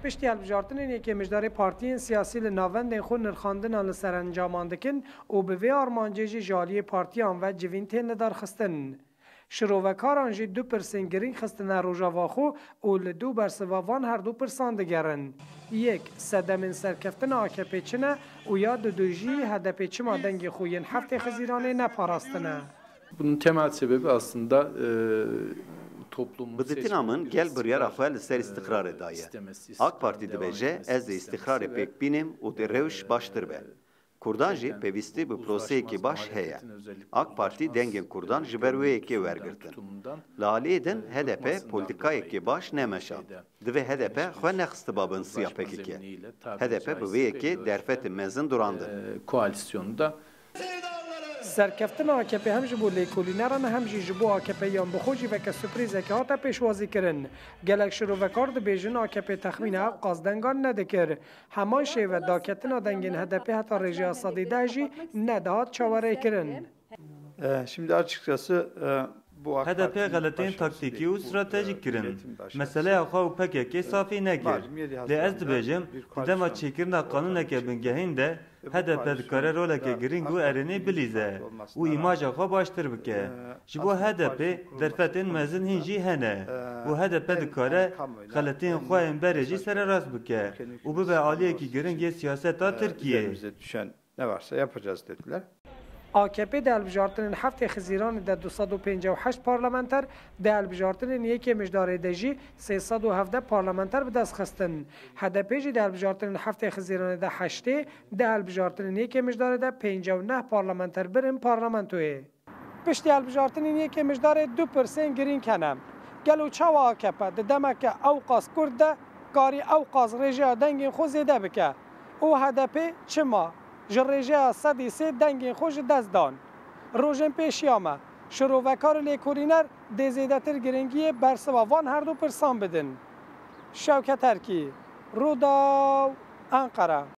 پشتی هلبژارتنên yekê partiyên siyasî li navendên xwe nirxandinan li serencaman dikin û bi vê armancê jî ji aliyê partiyan ve civîn tên lidarxistin. Şirovekaran jî du pirsên girîng xistine rojava xwe û li du bersiva van her du pirsan digerin. Yek, sedemên serkeftina AKP çi ne û ya du jî HDP çima dengê xwe yên heftê Xizîranê neparastine. Bunun temel sebebi aslında Bıdıtınamın gel bir yer afel ser istikrar edaya. AK Parti dibece ez de istikrar pek binim u de revş baştır be. Kurdan jî pevîstî bi proseyekî baş heye. AK Parti dengên Kurdan ji ber wê yekê wergirtin. Li aliyê din HDP polîtikayekî baş nemeşand. Divê HDP xwe nexiste babin siya PKK. HDP bi wê yekê derfetê mezin durandin. Koalisyonda Serkeftina AKP hem ji bo lêkolîneran hem jî ji bo AKP-yan bi xwe jî veke sürprîzeke hate pêşwazî kirin. Gelek şirovekar dibêjin AKP texmîna ev qazdengan nedikir. Heman şêve daketina dengên HDP heta rêjeya Sadî de jî nedihat çawerêkirin. Şimdi açıkçası bu HDP galetên taktîkî û stratejîk kirin. Meseleya xwe û PKK safî nekir. Lê ez dibêjim di dema çêkirina qanûneke bingehîn de HDP dikare roleke girîng û erênê bilîze û îmaja xwe baştir bike. Ji bo HDP derfetên mezin hîn jî hene û HDP dikare galetên xwe yên berê jî sererast bike û bibe aliyekî giringê siyaseta Tirkiyeyê. Düşen ne varsa yapacağız dediler. AKP de هلبژارتنên heftê Xizîranê de 258 parlamenter, de هلبژارتنên yekê mijdarê de jî 317 parlamenter bi dest xistin. HDP jî de هلبژارتنên heftê Xizîranê de heştê, de هلبژارتنên yekê mijdarê de 59 parlamenter birin parlamentoyê. Piştî هلبژارتنên yekê mijdarê du pirsên girîng hene. Gelo çawa AKP di demeke ew qas Kurd de karî ew qas rêjeya dengên xwe zêde bike û HDP çima ji rêjeya Sedî sê dengên xwe ji dest dan. Rojên pêşiya me, şirovekar û lêkolîner dê zêdetir giringiyê bersiva van her du pirsan bidin. Şewket Erkî, Rûdaw, Enqere.